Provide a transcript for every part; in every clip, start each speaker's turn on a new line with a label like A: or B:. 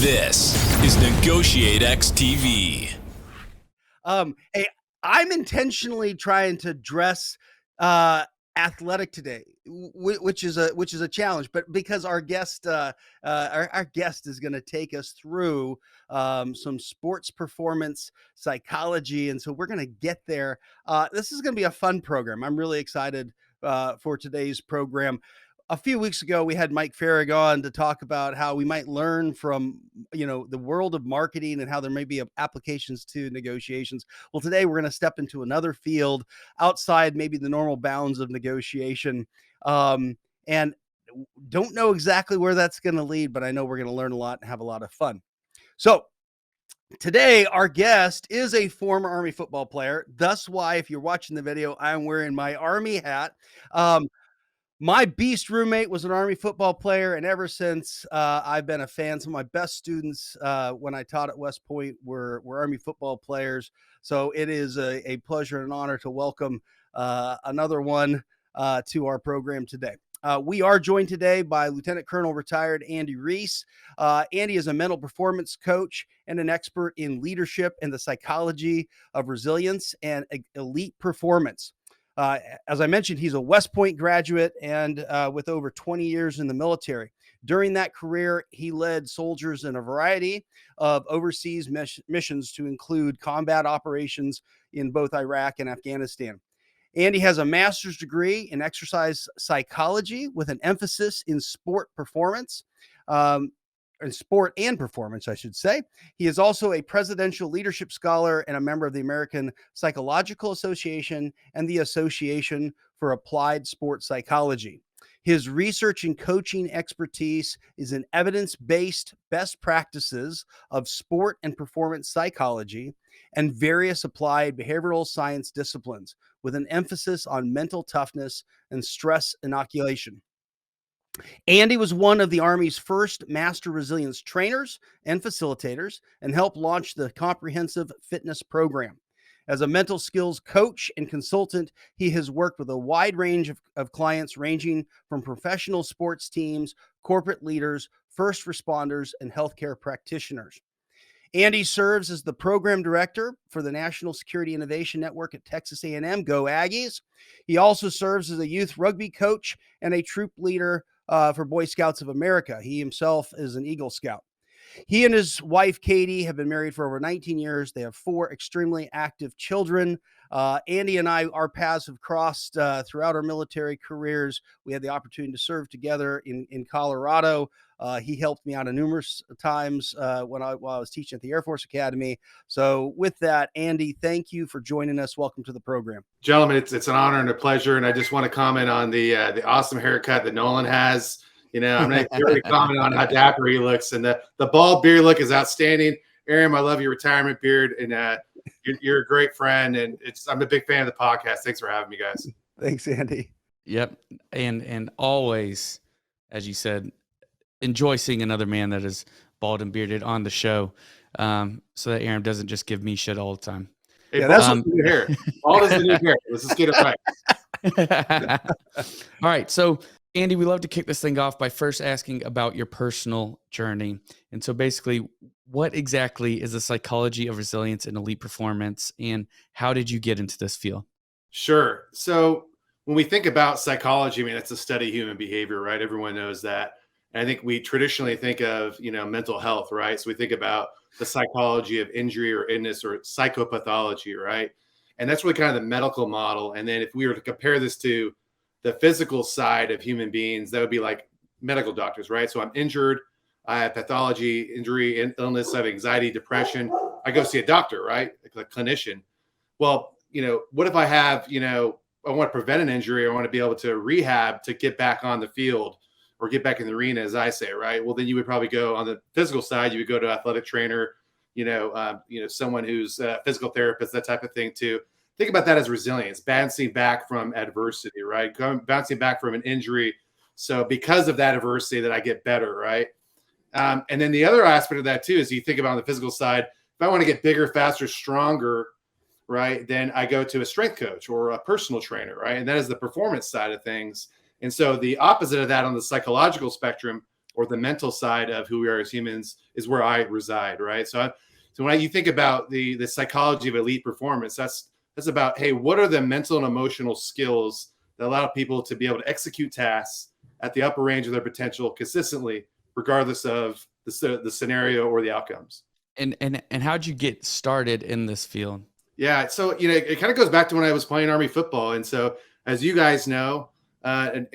A: This is NEGOTIATEx TV.
B: Hey, I'm intentionally trying to dress athletic today, which is a challenge. But because our guest is going to take us through some sports performance psychology, and so we're going to get there. This is going to be a fun program. I'm really excited for today's program. A few weeks ago, we had Mike Farrig on to talk about how we might learn from, the world of marketing and how there may be applications to negotiations. Well, today we're going to step into another field outside maybe the normal bounds of negotiation, and don't know exactly where that's going to lead, but I know we're going to learn a lot and have a lot of fun. So today, our guest is a former Army football player. Thus why, if you're watching the video, I'm wearing my Army hat. My beast roommate was an Army football player, and ever since I've been a fan. Some of my best students when I taught at West Point were Army football players. So it is a pleasure and an honor to welcome another one to our program today. We are joined today by Lieutenant Colonel retired Andy Riise. Andy is a mental performance coach and an expert in leadership and the psychology of resilience and elite performance. As I mentioned, he's a West Point graduate and with over 20 years in the military. During that career, he led soldiers in a variety of overseas missions to include combat operations in both Iraq and Afghanistan. Andy has a master's degree in exercise psychology with an emphasis in sport performance. Sport and performance, I should say. He is also a presidential leadership scholar and a member of the American Psychological Association and the Association for Applied Sports Psychology. His research and coaching expertise is in evidence-based best practices of sport and performance psychology and various applied behavioral science disciplines, with an emphasis on mental toughness and stress inoculation. Andy was one of the Army's first master resilience trainers and facilitators and helped launch the comprehensive fitness program. As a mental skills coach and consultant, he has worked with a wide range of clients ranging from professional sports teams, corporate leaders, first responders, and healthcare practitioners. Andy serves as the program director for the National Security Innovation Network at Texas A&M. Go Aggies. He also serves as a youth rugby coach and a troop leader for Boy Scouts of America. He himself is an Eagle Scout. He and his wife, Katie, have been married for over 19 years. They have 4 extremely active children. Andy and our paths have crossed throughout our military careers. We had the opportunity to serve together in Colorado. He helped me out numerous times while I was teaching at the Air Force Academy. So with that, Andy, thank you for joining us. Welcome to the program.
C: Gentlemen, it's an honor and a pleasure. And I just want to comment on the awesome haircut that Nolan has. I'm going to comment on how dapper he looks. And the bald beard look is outstanding. Aram, I love your retirement beard. And you're a great friend. And I'm a big fan of the podcast. Thanks for having me, guys.
B: Thanks, Andy.
D: Yep. And always, as you said, enjoy seeing another man that is bald and bearded on the show, so that Aram doesn't just give me shit all the time.
C: Hey, yeah, that's the new hair. Bald is the new hair. Let's just get it right.
D: All right. So, Andy, we love to kick this thing off by first asking about your personal journey. And so basically, what exactly is the psychology of resilience and elite performance, and how did you get into this field?
C: Sure. So when we think about psychology, I mean, it's a study of human behavior, right? Everyone knows that. And I think we traditionally think of, mental health, right? So we think about the psychology of injury or illness or psychopathology, right? And that's really kind of the medical model. And then if we were to compare this to the physical side of human beings, that would be like medical doctors, right? So I'm injured, I have pathology, injury, illness, I have anxiety, depression. I go see a doctor, right? Like a clinician. Well, what if I have, I want to prevent an injury. I want to be able to rehab to get back on the field or get back in the arena, as I say, right? Well, then you would probably go on the physical side. You would go to an athletic trainer, someone who's a physical therapist, that type of thing too. Think about that as resilience, bouncing back from adversity, right? Bouncing back from an injury. So because of that adversity that I get better, right? And then the other aspect of that too is you think about on the physical side, if I want to get bigger, faster, stronger, right, then I go to a strength coach or a personal trainer, right? And that is the performance side of things. And so the opposite of that on the psychological spectrum or the mental side of who we are as humans is where I reside, right? So when you think about the psychology of elite performance, that's about, hey, what are the mental and emotional skills that allow people to be able to execute tasks at the upper range of their potential consistently, regardless of the scenario or the outcomes.
D: And how'd you get started in this field?
C: Yeah, so it kind of goes back to when I was playing Army football, and so as you guys know, Aram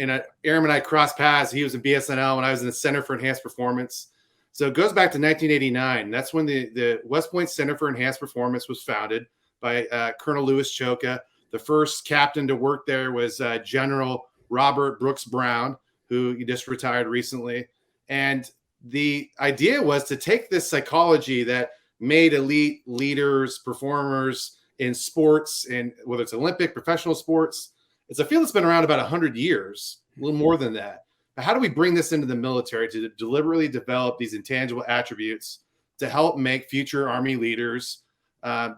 C: and I crossed paths. He was in BSNL when I was in the Center for Enhanced Performance. So it goes back to 1989. That's when the West Point Center for Enhanced Performance was founded by Colonel Louis Choka. The first captain to work there was General Robert Brooks Brown, who just retired recently. And the idea was to take this psychology that made elite leaders, performers in sports, and whether it's Olympic, professional sports, it's a field that's been around about 100 years, a little more than that. But how do we bring this into the military to deliberately develop these intangible attributes to help make future Army leaders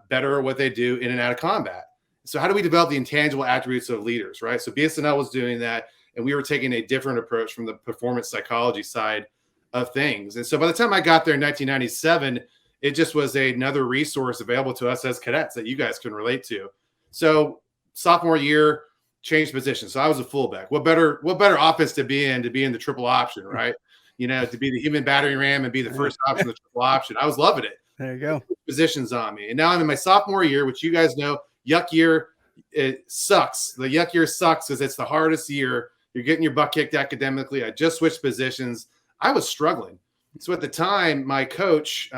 C: better at what they do in and out of combat? So how do we develop the intangible attributes of leaders, right? So BSNL was doing that, and we were taking a different approach from the performance psychology side of things. And so by the time I got there in 1997, it just was another resource available to us as cadets that you guys can relate to. So sophomore year, changed positions. So I was a fullback. What better offense to be in the triple option, right? To be the human battering ram and be the first option, the triple option. I was loving it.
B: There you go.
C: Positions on me. And now I'm in my sophomore year, which you guys know, yuck year, it sucks. The yuck year sucks because it's the hardest year. You're getting your butt kicked academically. I just switched positions. I was struggling. So at the time, my coach,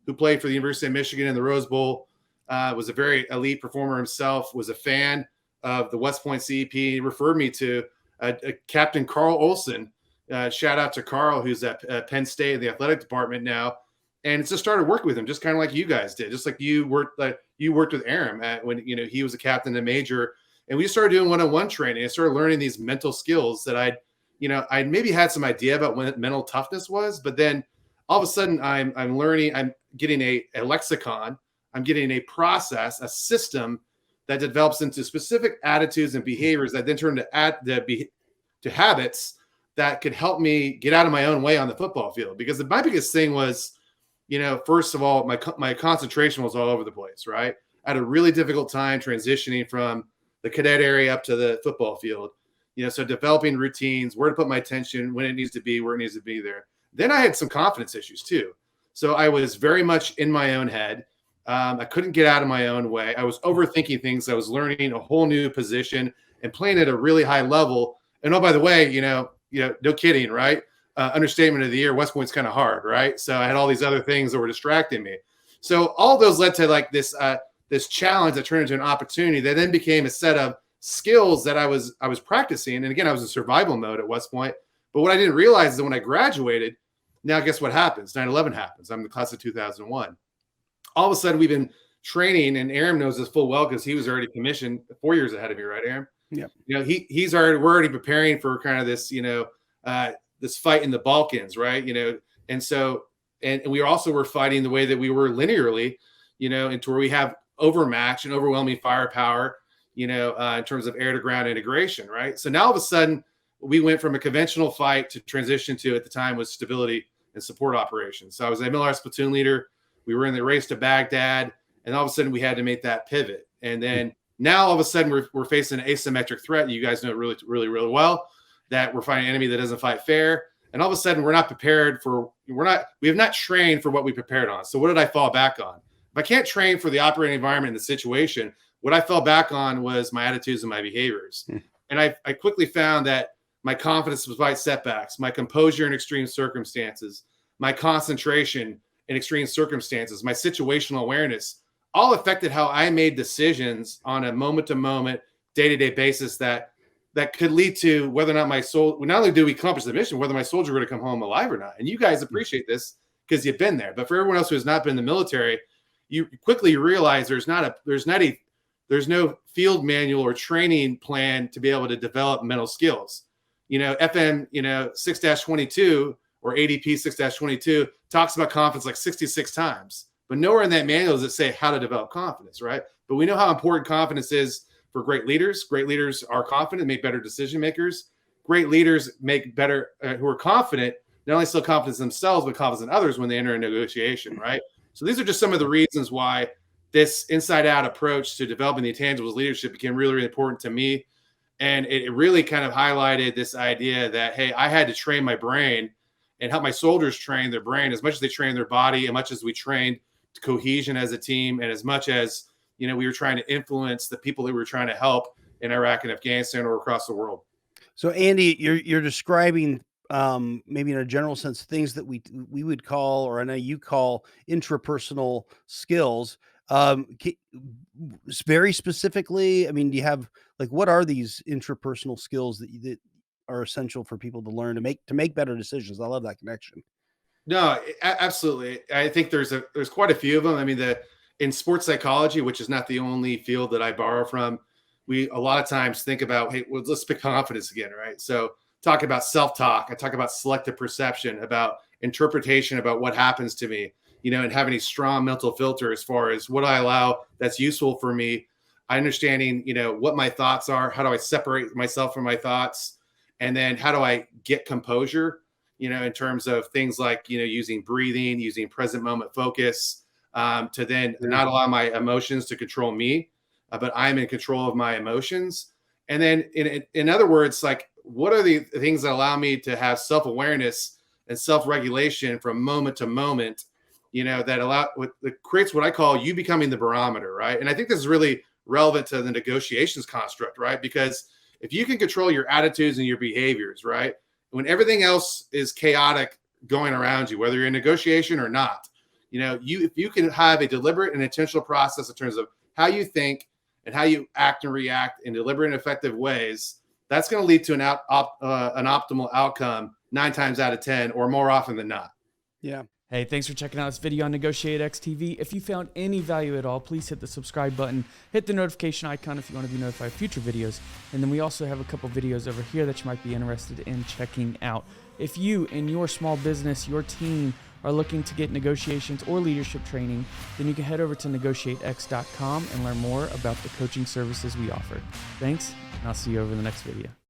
C: who played for the University of Michigan in the Rose Bowl, was a very elite performer himself, was a fan of the West Point CEP. He referred me to Captain Carl Olson. Shout out to Carl, who's at Penn State in the athletic department now. And just started working with him, just kind of like you guys did, just like you worked with Aram when he was a captain and major. And we started doing one-on-one training. I started learning these mental skills that I'd maybe had some idea about what mental toughness was, but then all of a sudden I'm learning, I'm getting a lexicon, I'm getting a process, a system that develops into specific attitudes and behaviors that then turn to habits that could help me get out of my own way on the football field. Because my biggest thing was, first of all, my concentration was all over the place, right? I had a really difficult time transitioning from the cadet area up to the football field. So developing routines, where to put my attention, when it needs to be, where it needs to be there. Then I had some confidence issues too. So I was very much in my own head. I couldn't get out of my own way. I was overthinking things. I was learning a whole new position and playing at a really high level. And oh, by the way, no kidding, right? Understatement of the year, West Point's kind of hard, right? So I had all these other things that were distracting me. So all those led to like this challenge that turned into an opportunity that then became a set of skills that I was practicing. And again, I was in survival mode at West Point. But what I didn't realize is that when I graduated, now guess what happens? 9/11 happens. I'm in the class of 2001. All of a sudden, we've been training, and Aram knows this full well because he was already commissioned 4 years ahead of me, right, Aram?
B: Yeah.
C: We're already preparing for kind of this, this fight in the Balkans, right? And so, and we were fighting the way that we were linearly, into where we have overmatch and overwhelming firepower, in terms of air to ground integration, right? So now all of a sudden, we went from a conventional fight to transition to, at the time, was stability and support operations. So I was a MLRS platoon leader. We were in the race to Baghdad, and all of a sudden we had to make that pivot. And then now all of a sudden we're facing an asymmetric threat. You guys know it really, really, really well, that we're fighting an enemy that doesn't fight fair. And all of a sudden we have not trained for what we prepared on. So what did I fall back on? If I can't train for the operating environment and the situation, what I fell back on was my attitudes and my behaviors. And I quickly found that my confidence despite setbacks, my composure in extreme circumstances, my concentration in extreme circumstances, my situational awareness, all affected how I made decisions on a moment-to-moment, day-to-day basis that could lead to whether or not not only do we accomplish the mission, whether my soldier were to come home alive or not. And you guys appreciate this because you've been there. But for everyone else who has not been in the military, you quickly realize there's no field manual or training plan to be able to develop mental skills. FM 6-22 or ADP 6-22 talks about confidence like 66 times, but nowhere in that manual does it say how to develop confidence, right? But we know how important confidence is for great leaders. Great leaders are confident, make better decision makers. Great leaders make better, who are confident, not only still confidence in themselves, but confidence in others when they enter a negotiation, right? So these are just some of the reasons why this inside out approach to developing the intangibles leadership became really, really important to me. And it really kind of highlighted this idea that, hey, I had to train my brain and help my soldiers train their brain as much as they train their body, as much as we trained cohesion as a team, and as much as, you know, we were trying to influence the people that we were trying to help in Iraq and Afghanistan or across the world.
B: So Andy, you're describing maybe in a general sense things that we would call, or I know you call, intrapersonal skills. Very specifically, I mean, do you have, like, what are these intrapersonal skills that are essential for people to learn to make better decisions? I love that connection.
C: No, absolutely. I think there's quite a few of them. I mean, in sports psychology, which is not the only field that I borrow from, we a lot of times think about, hey, well, let's pick confidence again, right? So talk about self-talk. I talk about selective perception, about interpretation, about what happens to me, you know, and having a strong mental filter as far as what I allow that's useful for me. Understanding, you know, what my thoughts are, how do I separate myself from my thoughts, and then how do I get composure, you know, in terms of things like, you know, using breathing, using present moment focus, to then not allow my emotions to control me, but I'm in control of my emotions. And then in other words, like, what are the things that allow me to have self-awareness and self-regulation from moment to moment, you know, that creates what I call you becoming the barometer, right? And I think this is really relevant to the negotiations construct, right? Because if you can control your attitudes and your behaviors, right, when everything else is chaotic going around you, whether you're in negotiation or not, you know, if you can have a deliberate and intentional process in terms of how you think and how you act and react in deliberate and effective ways, that's going to lead to an optimal outcome 9 times out of 10, or more often than not.
B: Yeah.
D: Hey, thanks for checking out this video on NegotiateX TV. If you found any value at all, please hit the subscribe button, hit the notification icon if you want to be notified of future videos. And then we also have a couple videos over here that you might be interested in checking out. If you and your small business, your team, are looking to get negotiations or leadership training, then you can head over to negotiatex.com and learn more about the coaching services we offer. Thanks, and I'll see you over in the next video.